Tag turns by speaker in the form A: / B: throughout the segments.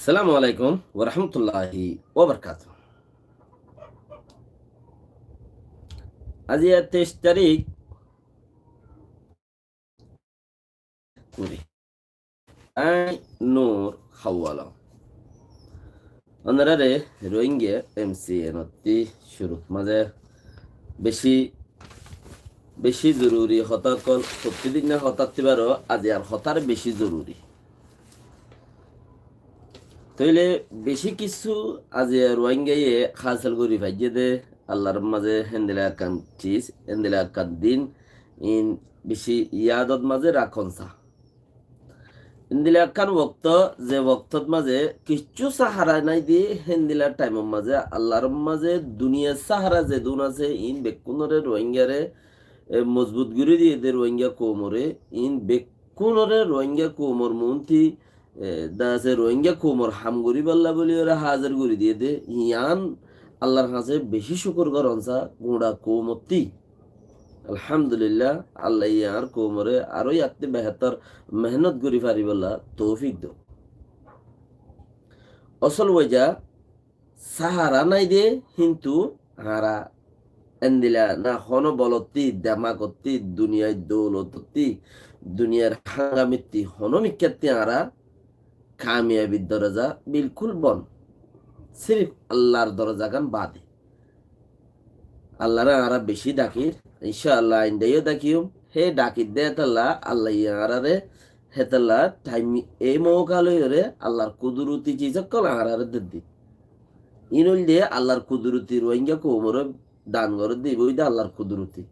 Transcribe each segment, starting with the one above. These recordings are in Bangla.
A: আসসালামু আলাইকুম ওরহমতুল্লাহি ওবরকাত। আজি 23 তারিখ কুড়ি আই নূর হাওয়ালা অনারারে রোহিঙ্গা এমসি এনতি শুরু মাঝে বেশি বেশি জরুরি হতাকল প্রতিদিন না হতাতিবারও আজি আর হতার বেশি জরুরি তইলে বেশি কিছু আজি রোহিঙ্গাইয়ে খাসেল করি ভাইজে দে আল্লাহর মাঝে হেন্দিলা কান চিজ হেন্দিলা কান দিন ইন বেশি ইয়াদত মাঝে রাখন সা হিন্দিলা কান বক্ত যে বক্তত মাঝে কিচ্ছু সাহারা নাই দিয়ে হিন্দিলার টাইমের মাঝে আল্লাহর মাঝে দুনিয়ার সাহারা যে দুন আছে ইন বেকুনরে রোহিঙ্গারে মজবুত গুরি দিয়ে দে রোহিঙ্গা কোমরে ইন বেকুনরে রোহিঙ্গা কোমর মন্ত্রী দাসে রোহিঙ্গা কোমর হামগুড়ি বাল্লা বলি ওরা হাজার গুড়ি দিয়ে দে ইয়ান আল্লাহর কাছে বেশি শুকর করনসা গোড়া কোমতি আলহামদুলিল্লাহ আল্লাহ ইয়ার কোমরে আরো ইয়াতে বেহতর মেহনত করি পারিবলা তৌফিক দো অসল ওইজা সাহারা নাই দে কিন্তু হারা এন্দিলা না হন বলতি দেমাকতি দুনিয়ায় দৌলততি দুনিয়ার হাঙ্গামিতি হন মিক্কাতি আরা কামিয়াবির দরজা বিলকুল বন সিরিফ আল্লাহর দরজা গান বাদে আল্লাহরা আরা বেশি ডাকির ইনশাআল্লাহ ইন্দাইও ডাকিও হে ডাকির দে তাল্লা আল্লাহ ইয়ারারে হেতাল্লা টাইম এই মৌকালয়রে আল্লাহর কুদরতি চিজকল আরারে দিদি ইনুল দিয়ে আল্লাহর কুদরতি রোহিঙ্গা কোমর দান করে দিব ওই আল্লাহর কুদরতি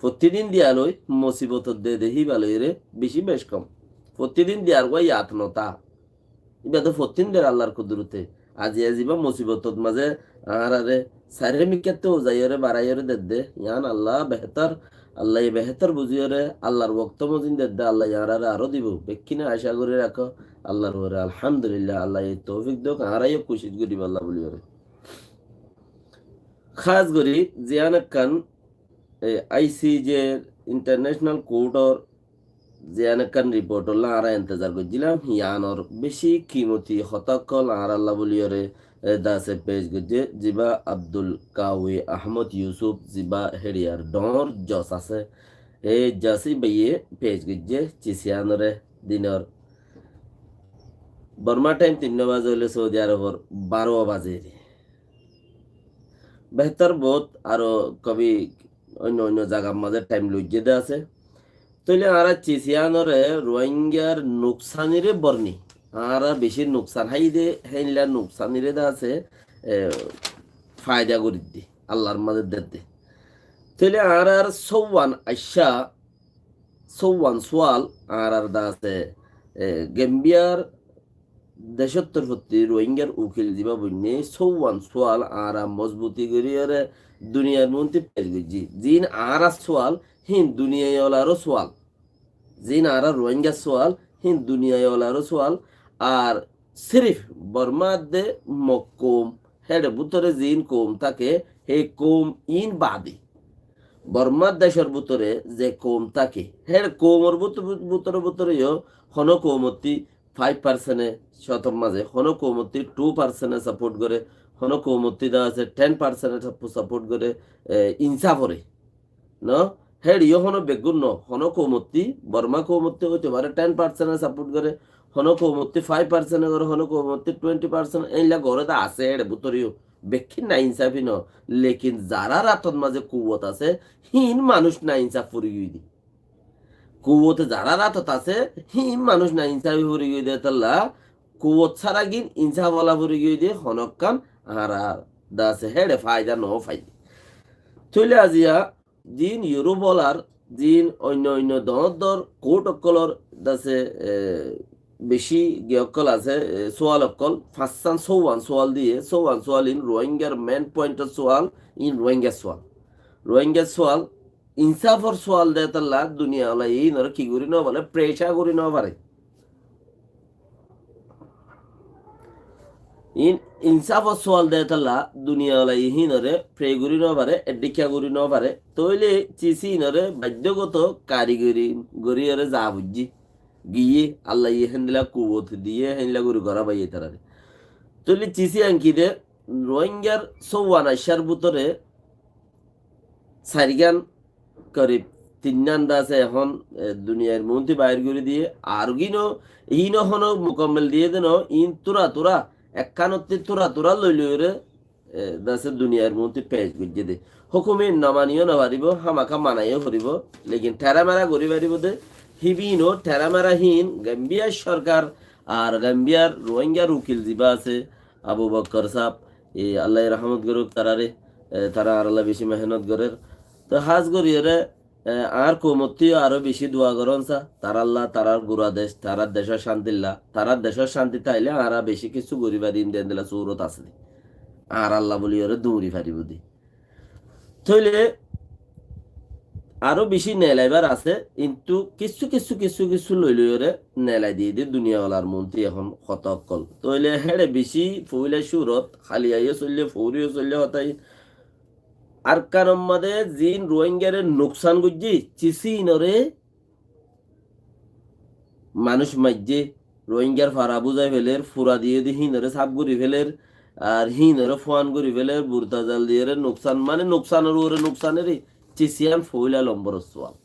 A: প্রতিদিন দিয়ালই মুসিবত দে দেহি বালইরে বেশি বেশ কম প্রতিদিন দিয়ার গই আত্মতা ইবা তো প্রতিদিন দে আল্লাহর কুদরতে আজি আজিবা মুসিবতত মাঝে আরারে সারে মিকাতে ও যাইরে বাড়াইরে দে ইয়ান আল্লাহ বেহতর আল্লাহ বেহতর বুঝিয়রে আল্লাহর ওয়াক্ত মজিন দে আল্লাহ ইয়ারারে আরো দিব বেকিনে আশা করে রাখো আল্লাহর ওরে আলহামদুলিল্লাহ আল্লাহ এই তৌফিক দোক আরাইও খুশি করি আল্লাহ বলিয়রে খাস করি জিয়ান খান আইসিজে ইন্টারন্যাশনাল কোর্টর জিয়ান খান রিপোর্ট হল্লা আরা ইন্তজার করছিলাম ইয়ানর বেশি কিমতি হতকল আর আল্লাহ বলিয়রে দাসে পেশ গজে জিবা আব্দুল কাউই আহমদ ইউসুফ জিবা হেরিয়ার ডর জস আছে এই জাসি বাইয়ে পেশ গজে চিসিয়ানরে দিনর বর্মা টাইম 3 বাজে হলে সৌদি আরবর 12 বাজে বেহতর বহুত আরো কবি অন্য অন্য জায়গার মাঝে টাইম লইজে দে আছে তইলে আরা চিসিয়ানরে রোহিঙ্গার নুকসানিরে বর্নি আরা বেশি নুকসান হাই দে হেইলা নুকসানিরে দে আছে ফায়দা করি দি আল্লাহর মাঝে দে তইলে আর সৌওয়ান আইসা সৌওয়ান সোয়াল আর দা আছে গেম্বিয়ার দেশত্তর প্রতি রোহিঙ্গার উকিল দিবা বন্যে সৌওয়ান সোয়াল আরা মজবুতি করিয়ারে দুনিয়ার মন্ত্রী পেশ গেছি জিন আরা সোয়াল হিন দুনিয়ায় ওলারও সোয়াল জিন আরা রোহিঙ্গা সোয়াল হিন দুনিয়ায় ওলারও সোয়াল আর সিরিফ বর্মার দে মক্কুম হেড বুতরে জিন কোম থাকে হে কোম ইন বাদে বর্মার দেশের বুতরে যে কোম থাকে হেড কোমর বুতরে বুতরেও হন কৌমতি 5% শতম মাঝে হন কৌমতি 2% সাপোর্ট করে হন কৌমতি দা আছে 10% সাপোর্ট করে ইনসাফরে ন হেড ইয়ে হন বেগুন ন হন কৌমতি বর্মা কৌমতি হইতে পারে 10% সাপোর্ট করে হন কৌমতি 5% করে হন কৌমতি 20% এইলা ঘরে তো আছে হেড বুতরিও বেক্ষিন না ইনসাফি ন লেকিন যারা রাতত মাঝে কুয়ত আছে হিন মানুষ না ইনসাফ ফুরি দি কুয়তে যারা রাতত আছে হিন মানুষ না ইনসাফি ফুরি গিয়ে দিয়ে তাল্লা কুয়ত ছাড়া গিন ইনসাফওয়ালা ফুরি গিয়ে দিয়ে হনকান আর দাসে হেডে ফায়দা ন ফাইদে তৈলে আজিয়া জিন ইউরোবলার জিন অন্য অন্য দর কোর্ট অকলর দাসে বেশি গিয়কল আছে সোয়াল অকল ফাঁসান সৌওয়ান সোয়াল দিয়ে সৌওয়ান সোয়াল ইন রোহিঙ্গার মেন পয়েন্টের সোয়াল ইন রোহিঙ্গা সোয়াল ইনসাফর সোয়াল দে তাল্লা দুনিয়া ওলা এই নর কি করি ন বলে প্রেশা করি ন পারে ইনসাফর সোয়াল দে তাল্লা দুনিয়া ওলা এই নরে প্রে করি ন পারে এডিকা করি ন পারে তইলে চিসি নরে বাধ্যগত কারিগরি গরিয়রে যা বুঝি গিয়ে আল্লাহ ইয়ে হেন্দিলা কুবত দিয়ে হেন্দিলা গুরু করা বাইয়ে তারারে তলি চিসি আঙ্কি দে রোহিঙ্গার সৌয়ান আইসার ভিতরে সারিগান করিব তিন্নান দাসে এখন দুনিয়ার মন্ত্রী বাইর করে দিয়ে আর গিনো ইনো হনো মোকাম্মেল দিয়ে দেন ইন তুরা তুরা একখানত্তি তুরা তুরা লই লই রে দাসে দুনিয়ার মন্ত্রী পেশ গুজে দে হুকুমে নমানিও না পারিব হামাকা মানাইও করিব লেকিন ঠেরামেরা করি পারিব দে হিবিনো ঠেরামেরা হীন গাম্বিয়ার সরকার আর গাম্বিয়ার রোহিঙ্গার উকিল জিবা আছে আবু বক্কর সাহ এই আল্লাহ রহমত করুক তারারে তারা আর আল্লাহ বেশি মেহনত করে তো হাজ গরিয়রে আর কোমতি আরো বেশি দোয়া করন সা তার আল্লাহ তারার গুড়া দেশ তারার দেশের শান্তিল্লা তারার দেশের শান্তি তাইলে আরা বেশি কিছু গরিবা দিন দেন দিলা চৌরত আছে আর আল্লাহ বলি ওরে দৌড়ি ফারিব দি থইলে আরো বেশি নেলাইবার আছে কিন্তু কিছু কিছু কিছু কিছু লই লই ওরে নেলাই দিয়ে দিয়ে দুনিয়াওয়ালার মন্ত্রী এখন হতকল তইলে হেড়ে বেশি ফইলে সুরত খালি আইয়ে চললে ফৌরিও চললে হতাই আর কারণ মাদে জিন রোহিঙ্গারে নোকসান গুজি চিসি নরে মানুষ মাইজে রোহিঙ্গার ফারা বুঝাই ফেলের ফুরা দিয়ে দিয়ে হিনরে সাপ গুড়ি ফেলের আর হিনরে ফোয়ান গুড়ি ফেলের বুরতা জাল দিয়ে নোকসান মানে নোকসানের ওরে নোকসানের চিসিয়ান ফইলা লম্বর সোয়াল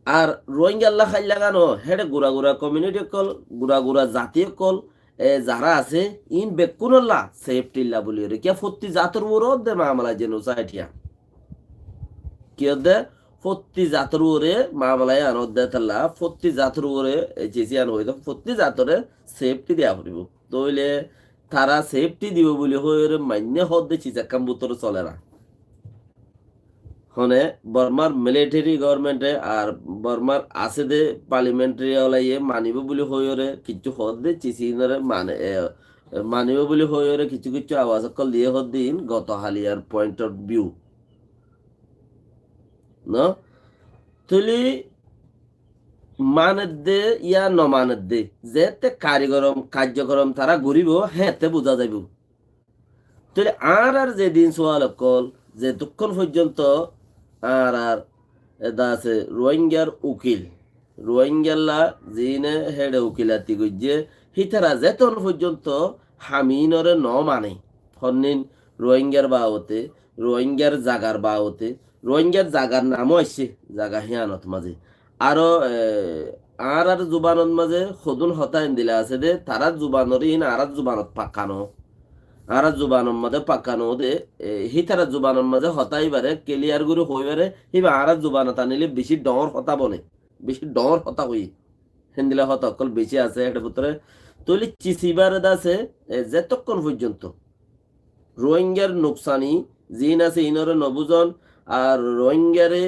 A: আর রোহিঙ্গা আল্লাহ খাই লাগানো হেডে গুড়া গুড়া কমিউনিটি কল গুড়া গুড়া জাতীয় কল যারা আছে ইন বেকুনল্লা সেফটিল্লা বলি রে কে ফত্তি জাতর ওরও দে মামলা যেন সাইটিয়া কি দে ফত্তি জাতর ওরে মামলায় আনদ দে তাল্লা ফত্তি জাতর ওরে চেসিয়ান হইতো ফত্তি জাতরে সেফটি দেয়া পড়িব তইলে তারা সেফটি দিব বলি হইরে মান্য হদ দে চিচাকাম বুতর চলে না হনে বর্মার মিলিটারি গভর্নমেন্টে আর বর্মার আছে দে পার্লিমেন্টারি ওলাইয়ে মানিব বলি হইরে কিছু হদ দে চিসিনরে মানে মানিব বলি হইরে কিছু কিছু আওয়াজ কল দিয়ে হদ দিন গত হালিয়ার পয়েন্ট অফ ভিউ ন তুলি মানের দে ইয়া নমানের দে যেতে কার্যক্রম তারা ঘুরিব হেতে বোঝা যাইব তুলি আর যেদিন সোয়াল কল যে তখন পর্যন্ত আর আছে রোহিঙ্গার উকিল রোহিঙ্গাল্লা জিনে হেডে উকিলাতি গজ্জে হিতারা যেতন পর্যন্ত হামিনরে ন মানে ফন্নিন রোহিঙ্গার বাওতে রোহিঙ্গার জাগার বাওতে রোহিঙ্গার জাগার নামও আসছে জাগা হিয়ানত মাঝে আরো আর জুবানত মাঝে সদুন হতাইন দিলা আছে দে তারা জুবানর ইন আর জুবানত পাকানো আর জুবানের মাঝে পাকানো দে হিতারা জুবানের মাঝে হতাইবারে ক্লিয়ার করে হইবারে হিবা আর জুবানত আনিলে বেশি ডর হতা বনে বেশি ডর হতা হই হেন্দিলা হতা অকল বেশি আছে একটা ভিতরে তৈলি চিসিবার আছে যেতক্ষণ পর্যন্ত রোহিঙ্গার নোকসানি জিন আছে ইনরে নবুজন আর রোহিঙ্গারে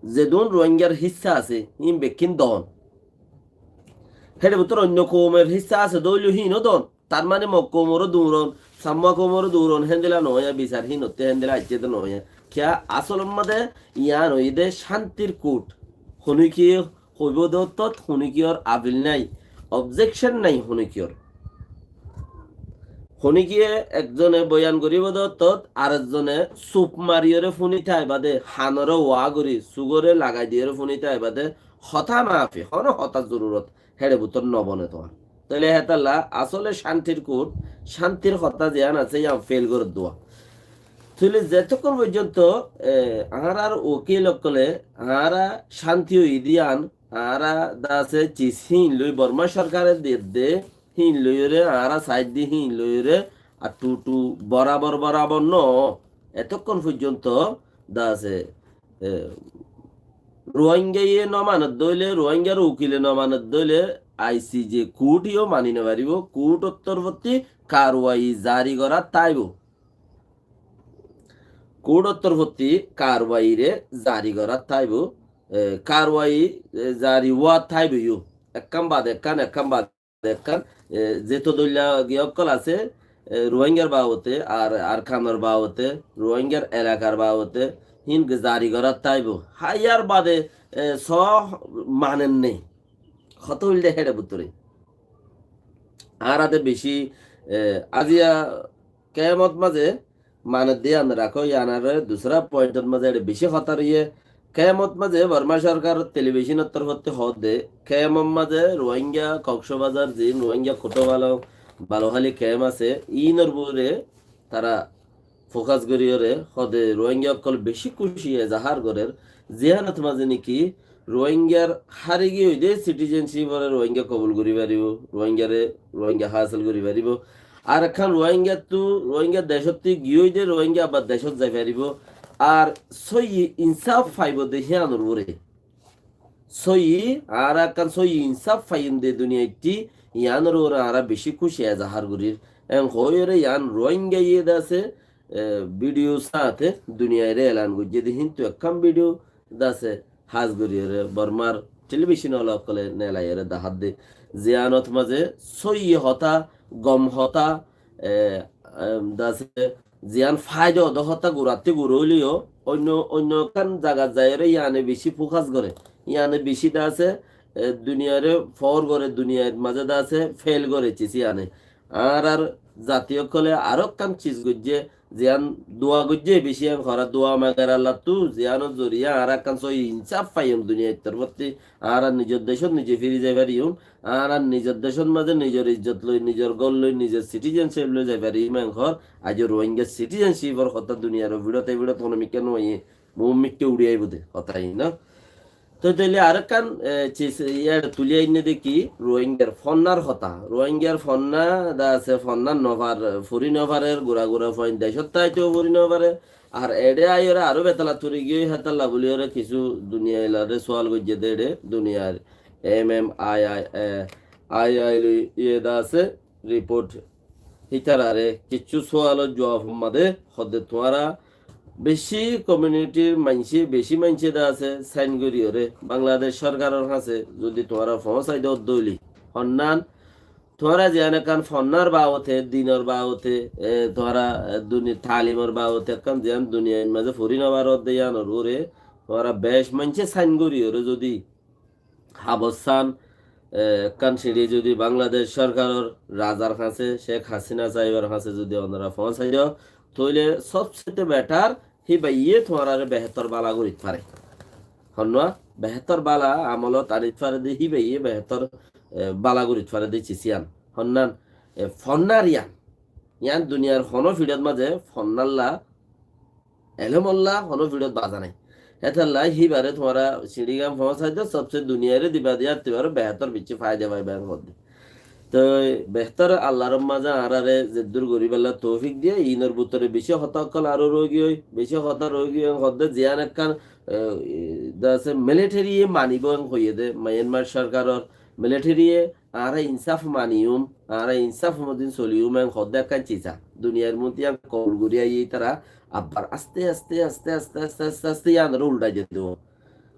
A: যেদুন রোহিঙ্গার হিস্সা আছে ইন বেকিন দন হেডে ভিতরে অন্য কৌমের হিস্সা আছে দৈলু হিনও দন তার মানে মক্কমরও দৌড়ন সাম্মা কোমরও দৌড়ন হেন্দিলা নয়া বিচার হিনতে হেন্দিলা আইতে তো নয়া খেয়া আসল মাদে ইয়ান হইদে শান্তির কোট হনুকি হইব দত্তত হনুকিয়র আবিল নাই অবজেকশন নাই হনুকিয়র হনুকিয়ে একজনে বয়ান করিব দত্তত আর একজনে সুপ মারিয়রে ফুনি থাই বাদে হানরে ওয়া করি সুগরে লাগাই দিয়ে ফুনি থাই বাদে হতা মাফি হন হতা জরুরত হেডে বুতর নবনে তোমার তাহলে হেতাল্লা আসলে শান্তির কোট শান্তির হতা জিয়ান আছে ইয়া ফেল করে দোয়া তাহলে যতক্ষণ পর্যন্ত আর ওকিল অকলে আরা শান্তি দিয়ান আরা দাসে চিস হিন লই বর্মা সরকারের দে হিন লইরে আরা সাইড দি হিন লইরে আর টু বরাবর বরাবর ন এতক্ষণ পর্যন্ত দাসে রোহিঙ্গা ইয়ে নমানত দইলে রোহিঙ্গার উকিলে নমানত দইলে আইসিজে কোর্টইও মানি নেবারিব কোর্ট উত্তরবর্তী কারওয়াই জারি করা তাইব কোর্ট উত্তরবর্তী কারওয়াইরে জারি করা তাইব কারওয়াই জারি ওয়া তাইব ইউ একাম বাদ একান যেহেতু দইলা গিয়কল আছে রোহিঙ্গার বাবতে আর খানোর বাবতে রোহিঙ্গার এলাকার বাবতে হিন জারি করা তাইব হাইয়ার বাদে স মানেন নেই কত হইলে হেডে বুতরে আর আদে বেশি আজিয়া কেমত মাঝে মানে দিয়ে আন রাখো ইয়ানারে দুসরা পয়েন্টের মাঝে বেশি হতার ইয়ে কেয়ামত মাঝে বর্মা সরকার টেলিভিশনের তরফতে হদ দে কেয়ামত মাঝে রোহিঙ্গা কক্সবাজার যে রোহিঙ্গা কোটো বালোহালি কেম আছে ইনর বুরে তারা ফোকাস করিয়রে হদে রোহিঙ্গা অকল বেশি খুশি জাহার গরের জিহানত মাঝে নাকি রোহিঙ্গার হারি গিয়ে দে সিটিজেনশিপরে রোহিঙ্গা কবুল করি পারিব রোহিঙ্গা হাসিল করি পারিব আর এখন রোহিঙ্গা দেশত গিয়ে দে রোহিঙ্গা আবার দেশত যাই পারিব আর সই ইনসাফ ফাইব দেখে আনোর ওরে সই আর একখান সই ইনসাফ ফাইন দে দুনিয়াটি ইয়ানোর ওরা আরা বেশি খুশি জাহার গুরির এবং হইরে ইয়ান রোহিঙ্গা ইয়ে দাসে ভিডিও সাথে দুনিয়ায় রে এলান গুজে দি হিন্তু একখান ভিডিও দাসে হাজ গুরিরে বর্মার টেলিভিশন হল কলে নেলাইরে দাহাত দে জিয়ানত মাঝে সই হতা গম হতা দাসে জিয়ান ফায়দা দহতা গুড়াতে গুড়লিও অন্য কান জায়গা যায় ইয়ানে বেশি ফোকাস করে ইয়ানে বেশি দা আছে দুনিয়ারে ফর করে দুনিয়ার মাঝে দা আছে ফেল করে চিসি আনে আর জাতীয় কলে আরো কাম চিজ গুজে জিয়ান দোয়া গুজে বেশি খরা দোয়া মাগার আল্লাহ তু জিয়ানো জরিয়া আর কান সই ইনসাফ পাইম দুনিয়া তরফতে আর নিজের দেশত নিজে ফিরে যাই পারিম আর নিজের দেশের মাঝে নিজের ইজ্জত লই নিজের গল লই নিজের সিটিজেনশিপ লই যাই পারি ইমান ঘর আজ রোহিঙ্গা সিটিজেনশিপর কথা দুনিয়ার ভিড়ত কোনো মিকে নয় মুমিককে উড়িয়াই বোধে কথাই না তো তাইলে আর কান ইয়ার তুলিয়াই নে দেখি রোহিঙ্গার ফন্নার কথা রোহিঙ্গার ফন্না দা আছে ফন্নার নভার ফুরি নভারের গুড়া ফইন দেশত তাইতেও ফুরি নভারে আর এডে আইরে আরো বেতালা তুরি গিয়ে হাতাল্লা বলিওরে কিছু দুনিয়া এলারে সোয়াল গজ্জে দেড়ে দুনিয়ার আই ইয়ে দা আছে রিপোর্ট হিতারারে কিছু সোয়ালের জবাব মাদে হদে তোমারা বেশি কমিউনিটির মানসি বেশি মানসি দা আছে সাইন করিওরে বাংলাদেশ সরকারের কাছে যদি তোমারা পৌঁছাই দাও দইলি হন্নান তোরা যেন কান ফন্নার বাবতে দিনর বাবতে তোরা তালিমর বাবতে কান যেন দুনিয়ার মাঝে ফরিনবার দেয়ানোর ওরে তোরা বেশ মানছে সাইন করিওরে যদি হাবসান কান সিঁড়ি যদি বাংলাদেশ সরকারের রাজার কাছে শেখ হাসিনা সাহেবের কাছে যদি ওনারা পৌঁছাই দাও তাহলে সবচেয়ে বেটার হি বাইয়ে তোমার বেহতর বালা করিত পারে হন্না বেহতর বালা আমল তারিত পারে দি হি বাইয়ে বেহতর বালা করিত পারে দি চিসিয়ান হন্নান ফন্নার ইয়ান দুনিয়ার হনো ফিডত মাঝে ফন্নাল্লা এলমল্লা হনো ফিডত বাজা নাই এতাল্লা হিবারে তোমারা সিঁড়িগাম পৌঁছাই দাও সবচেয়ে দুনিয়ারে দিবা দিয়া তোমার বেহতর বিচ্ছি ফায়দা পাই ব্যাংক মধ্যে তো বেহতর আল্লাহর মাঝে আরারে জেদ্দুর গরিবাল্লা তৌফিক দিয়ে ইনর ভিতরে বেশি হতাকল আরো রোগী হই বেশি হতা রোগী হদ্দে জিয়ান একখান দাসে মিলিটারি মানিব হইয়ে দে মায়ানমার সরকারের মিলিটারি আরা ইনসাফ মানিউম আরা ইনসাফ মদিন চলিউম হদ্দে একখান চিচা দুনিয়ার মধ্যে কল গুড়িয়া তারা আবার আস্তে আস্তে আস্তে আস্তে আস্তে আস্তে আস্তে ইয়ানরে উল্টাই যেত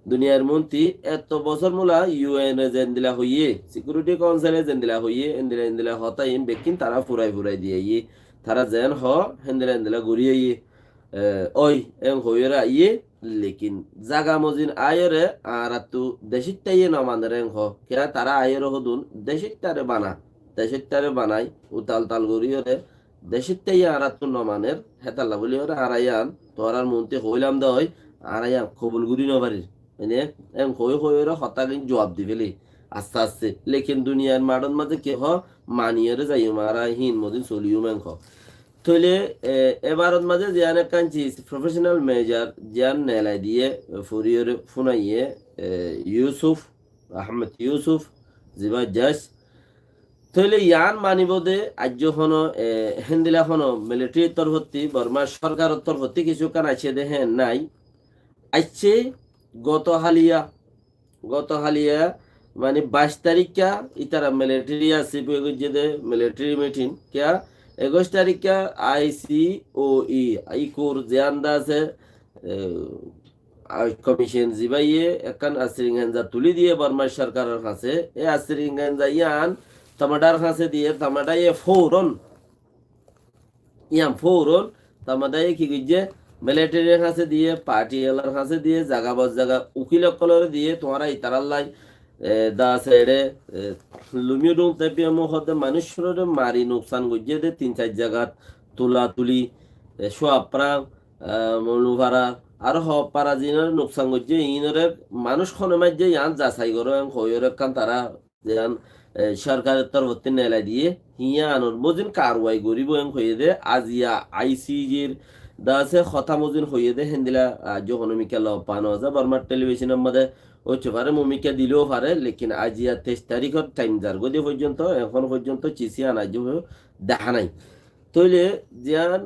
A: দুনিয়ার মন্ত্রী এত বছর মোলা ইউএন জেন্দিলা হইয়ে সিকিউরিটি কাউন্সিলে জেন্দিলা হইয়ে এন্দিলা হতাই বেকিন তারা ফুরাই দিয়ে তারা যেন হেন্দিলা ঘুরিয়ে ওই এম হইরা লেকিন জাগা মজিন আয়রে আর তু দেশিটাইয়ে নমানের কেরা তারা আয়ের হদুন দেশিটারে বানাই উতাল তাল ঘুরিয়ে দেশিটাইয়ে আর তু নমানের হেতাল্লা বলি ওরা আড়াইয়ান তোরার মন্ত্রী হইলাম দই আড়াইয়ান কবুল ঘুরি নবারির মানে হইরা হতাগিন জবাব দি ফেলি আস্তে আস্তে লেকিন দুনিয়ার মাডন মাঝে কে মানিয়ে যাই মারা হিন মদিন চলিও মেংখ তইলে এবারত মাঝে জিয়ান কাঞ্চি প্রফেশনাল মেজার জিয়ান নেলাই দিয়ে ফুরিয়র ফুনাইয়ে আহমেদ ইউসুফ জিবা জাস তইলে ইয়ান মানিব দে আজ্য হন হেন্দিলা হন মিলিটারি তরফতি বর্মা সরকারের তরফতি কিছু কান আছে দে হ্যাঁ নাই আইছে গত হালিয়া মানে 22 তারিখা ইতারা মিলিটারি আছে যে মিলিটারি মিটিং क्या 21 তারিখা ICOE আইকোর জিয়ান্দা আছে কমিশন জিবাইয়ে একান আসরিংগানজা তুলি দিয়ে বর্মা সরকারের কাছে এই আসরিংগানজা ইয়ান টমাটার কাছে দিয়ে টমাটায়ে ফৌরন টমাটায়ে কি গিয়ে মিলিটারির কাছে দিয়ে পার্টি এলার কাছে দিয়ে জাগা উকিল কলরে দিয়ে তোমারা ইতারাল্লাই দা সেড়ে লুমিও তেপিয়া মহতে মানুষের মারি নোকসান গজিয়ে দে 3-4 জায়গাত তুলি সোয়াপ্রাং মনুভাড়া আর হ পারা জিনের নোকসান করছে ইনরে মানুষ খনে মাঝে ইয়ান যাচাই করে হইরে কান তারা যেন সরকারের তরফতে নেলা দিয়ে হিয়া আনর মজিন কারওয়াই গরিব হয়ে দে আজিয়া আইসিজির দাসে খতা মজিন হয়ে দে হেন্দিলা যখন মিকা পানো যা বর্মার টেলিভিশনের মধ্যে হচ্ছে পারে মমিকা দিলেও পারে লেকিন আজিয়া 23 তারিখের টাইম যার গদি পর্যন্ত এখন পর্যন্ত চিসি আনা দেখা নাই তইলে জিয়ান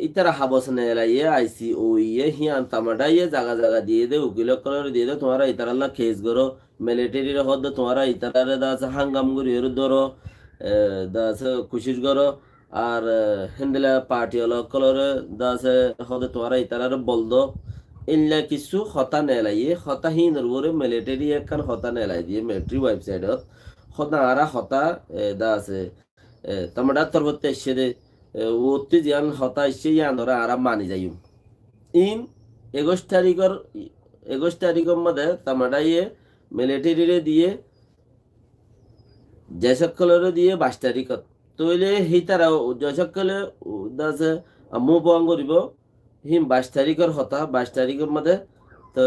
A: ইতারা হাবস নেলা ইয়ে আইসি ও ইয়ে হিয়ান তামাডা ইয়ে জাগা জাগা দিয়ে দে উকিল করে দিয়ে দে তোমারা ইতারাল্লা কেস করো মিলিটারির হদ তোমারা ইতারারে দাস হাঙ্গাম করি এর ধরো দাস খুশিস করো আর হেন্দিলা পার্টি হল কলরে দাস হদ তোমারা ইতারারে বল দো ইল্লা কিছু হতা নেলাই ইয়ে হতা হিনর বরে মিলিটারি একখান হতা নেলাই দিয়ে মিলিটারি ওয়েবসাইটত হতা আরা হতা দাস তামাডা তরবতে এসে দে ওতে জিয়ান হতা এসে ইয়ান ধরা আরাম মানি যাই ইন 21 তারিখের মধ্যে তামাডা ইয়ে মিলিটারিরে দিয়ে জয়সকলরে দিয়ে 22 তারিখত তইলে হিতারা জয়সকলে দাসে মু বং করিব হিম 22 তারিখের হতা 22 তারিখের মধ্যে তো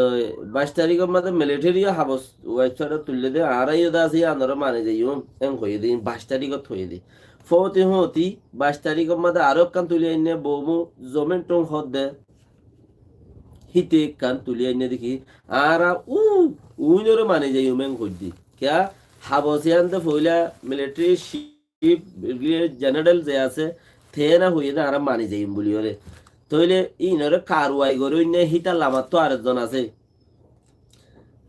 A: 22 তারিখের মধ্যে মিলিটারি হাবস ওয়েবসাইটে তুললে দে আড়াই দাস ইয়ান ধরা মানি যাই এম হয়ে দিই 22 তারিখত হয়ে দিই ফতি হতি 22 তারিখের মধ্যে আরো কান তুলি আইনে বমু জমেন টং হদ দে হিতে কান তুলি আইনে দেখি আর উইনরে মানে যাই উমেন হদ্দি ক্যা হাবসিয়ানতে ফইলা মিলিটারি চিফ ব্রিগেডিয়ার জেনারেল যে আছে থে না হইয়ে না আর মানি যাই বলি ওরে তইলে ইনরে কারওয়াই করে ইনে হিতা লামাত তো আরেকজন আছে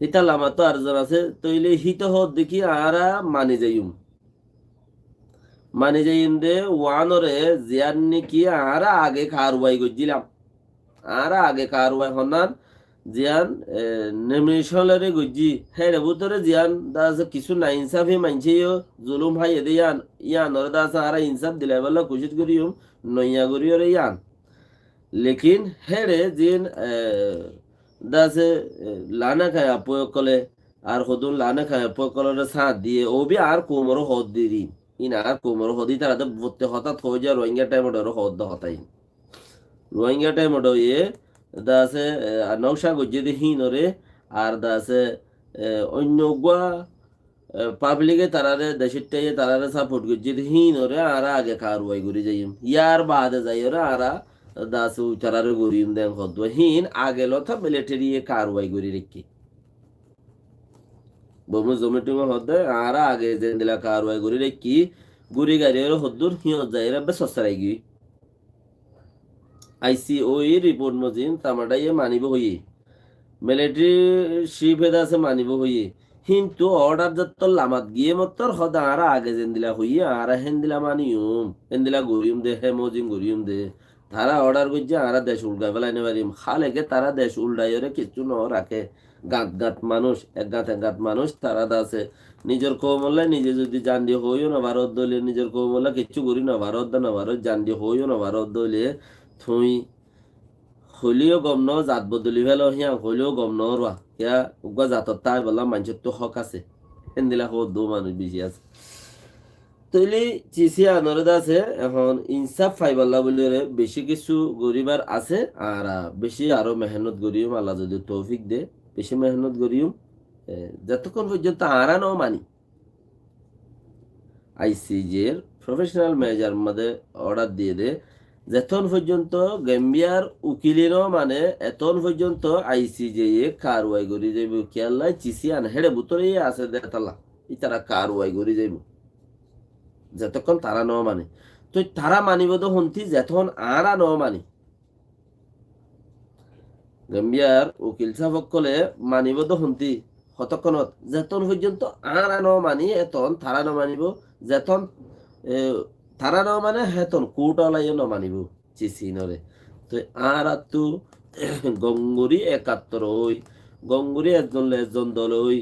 A: হিতা লামাত তো আরেকজন আছে তইলে হিত হদ দেখি আর মানি যাইম মানে যে ইন্দে ওয়ানরে জিয়ান নাকি আর আগে কারওয়াই করছিলাম আর আগে কারওয়াই হনান জিয়ান নেমিশলরে গজি হ্যাঁ রে বুতরে জিয়ান দাস কিছু না ইনসাফি মানছে জুলুম হাই এদে ইয়ানরে দাস আর ইনসাফ দিলে বলে কুশিত করিম নইয়া করিয়রে ইয়ান লেকিন হ্যাঁ রে জিন দাসে লানা খায় প্রয়োগ করলে আর হদুন লানা খায় প্রয়োগ করলে সাথ দিয়ে ও বি আর কোমরও হদ দিই ইনা কোমর হদি তারা তো বলতে হঠাৎ হয়ে যায় রোহিঙ্গা টাইম ওটারও হদ হতাই রোহিঙ্গা টাইম ওটা ইয়ে দাসে নৌশা গজ্জে দি হিনরে আর দাসে অন্য গুয়া পাবলিকে তারারে দেশেরটাই তারারে সাপোর্ট গজ্জে দি হিনরে আর আগে কারওয়াই করি যাইম ইয়ার বাদে যাই ওরা আর দাসে তারারে গরিম দেন হদ হিন আগে লথা মিলিটারি কারওয়াই করি রেখি বমু জমিটুম হদ আর আগে যে দিলা কারওয়াই করি রেখি গুড়ি গাড়ির হদ্দুর হিয়ত যায় বে সসারাই গি আইসিও এর রিপোর্ট মজিন তামাডাই মানিব হইয়ে মিলিটারি শিপ হেদ আছে মানিব হইয়ে কিন্তু অর্ডার যত লামাত গিয়ে মতর হদ আর আগে যেন দিলা হইয়ে আর হেন দিলা মানিউম হেন দিলা গরিম দে হে মজিন গরিম দে তারা অর্ডার করছে আর দেশ উল্টাই ফেলাইনে পারিম খালেকে তারা দেশ উল্টাই কিছু ন রাখে গাঁত গাঁত মানুষ এক গাঁত মানুষ তারা আছে নিজের কৌমল্লা নিজে যদি জান দিয়ে হইও না ভারত দলে নিজের কৌমল্লা কিচ্ছু করি না ভারত না ভারত জান দিয়ে হইও না ভারত দলে থুই হলিও গম ন জাত বদলি ফেলো হিয়া হলিও গম ন রা ইয়া উগা জাতত তাই বললাম মানুষের তো হক আছে এনদিলা হদ দো মানুষ বেশি আছে তৈলি চিসি আনরদ আছে এখন ইনসাফ ফাইবাল্লা বলে বেশি কিছু গরিবার আছে আর বেশি আরো মেহনত গরিম আল্লাহ যদি তৌফিক দে বেশি মেহনত গরিম যতক্ষণ পর্যন্ত আরা ন মানি আইসিজের প্রফেশনাল ম্যানেজার মধ্যে অর্ডার দিয়ে দে যতক্ষণ পর্যন্ত গেম্বিয়ার উকিলের মানে এতন পর্যন্ত আইসিজে কারওয়াই করি যাইব খেয়াল্লাই চিসি আন হেড়ে বুতরে আছে দেতালা ইতারা কারওয়াই করি যাইব যতক্ষণ তারা ন মানে তো তারা মানিব তো হন্তি যতক্ষণ আরা ন মানি গেম্বিয়ার উকিল সাহেবকলে মানিব তো হন্তি কতক্ষণত যেতন পর্যন্ত আর ন মানি এতন তারা ন মানিব যেতন তারা ন মানে হেতন কোর্ট আলাইও ন মানিব চিসি নরে তো আর তো গঙ্গুরি 71 ওই গঙ্গুরি একজন দল ওই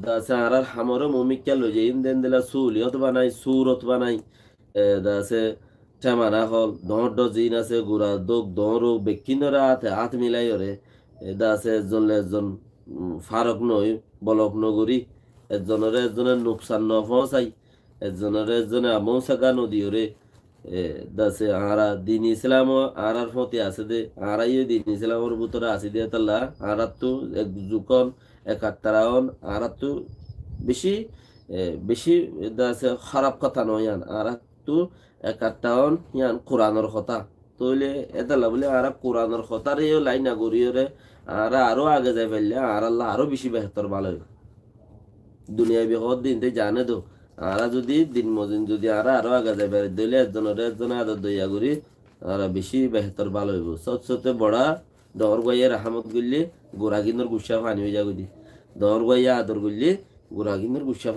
A: দাসে আর হামর মমিকা লই যাই দেন দিলা সুলি অথবা নাই সুর অথবা নাই দাসে টেমারা হল দঁড় জিন আছে গুড়া দোক দঁড় বেকিনরা হাত মিলাই ওরে দাসে একজন ফারক নই বলক নগরী একজনের নোকসান ন পৌঁছাই একজনে আমৌ সাগা নদী ওরে দাসে আরা দিন ইসলাম আরার ফতে আছে দে আরাইও দিন ইসলামের ভিতরে আছে দিয়ে তাল্লা আরার তো এক যুকন এক আত্মারায়ন আরার তো বেশি বেশি দাসে খারাপ কথা নয় ইয়ান আরা তো এক আত্মায়ন ইয়ান কোরআনের কথা তইলে এদালা বলে আরা কোরআনের কথার লাইন না গড়িয়ে আরা আরো আগে যাই ফেললে আর আল্লাহ আরো বেশি বেহতর ভালো হইব দুনিয়া বিহত দিন জানে তো আরা যদি দিন মদিন যদি আরা আরো আগে যাবে দিলে একজনের আদর দইয়া করি আরা বেশি বেহতর ভালো হইব সবচেয়ে বড়া দর গাইয়া রাহামত করলে গোড়াগিনোর গুসা পানি হয়ে যাগো দি দর গাইয়া আদর করলে গোড়াগিনোর গুসা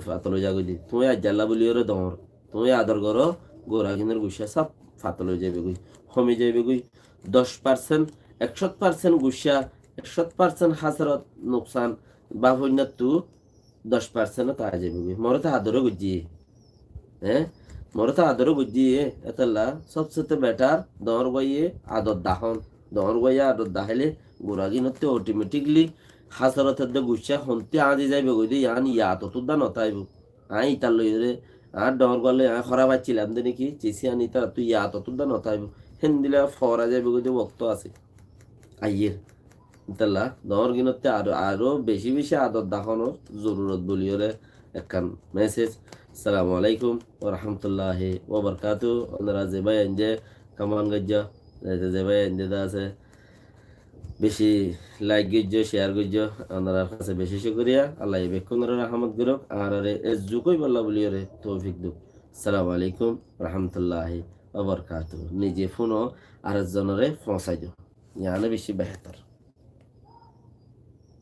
A: ফাতল হয়ে যাগো দি তুমি আজ্জাল্লা বলি ওরে দর তুমি আদর করো গোড়াগিনোর গুসা সব ফাতল হয়ে যাবে গুই কমে যাবে গুই 10% 100% গুসা 100% হাসরত নোকসান বা হইনাত 10% তা যাবে মরে তো আদরও বুঝি হ্যাঁ মরে তো আদরও বুঝি এতলা সবচেয়ে বেটার দর গাইয়ে আদর দাহন দর গাইয়া আদর দাহাইলে গোড়াগিনতে অটোমেটিকলি হাসরতের গুসা হন্তে আদি যাইবে গই দিয়ে আন ইয়াত তুদা নতাইব আই ইতার লই রে আর ডর গলে খরা পাচ্ছিলাম দে নাকি চেসি আনি তার তুই ইয়াত তুদা নতাইব হেন দিলে ফরা যাইবে গই দিয়ে বক্ত আছে আইয়ের ইতাল্লা দর গিনতে আরো বেশি বেশি আদর দেখানোর জরুরত বলি ওরে একখান মেসেজ আসসালামু আলাইকুম ও রহমতুল্লাহি ও বরকাতু ওনারা যে ভাই আনজে কামান গজ্জ যে ভাই আনজে আছে বেশি লাইক গজ্জ শেয়ার গজ্জ ওনার কাছে বেশি শুকরিয়া আল্লাহ বেকুনর রহমত গুরক আর রে এ জুকই বল্লা বলি ওরে তৌফিক দুক আসসালামু আলাইকুম রহমতুল্লাহি ও বরকাতু নিজে ফোনও আর জনরে পৌঁছাই দিও ইয়ানে বেশি বেহতর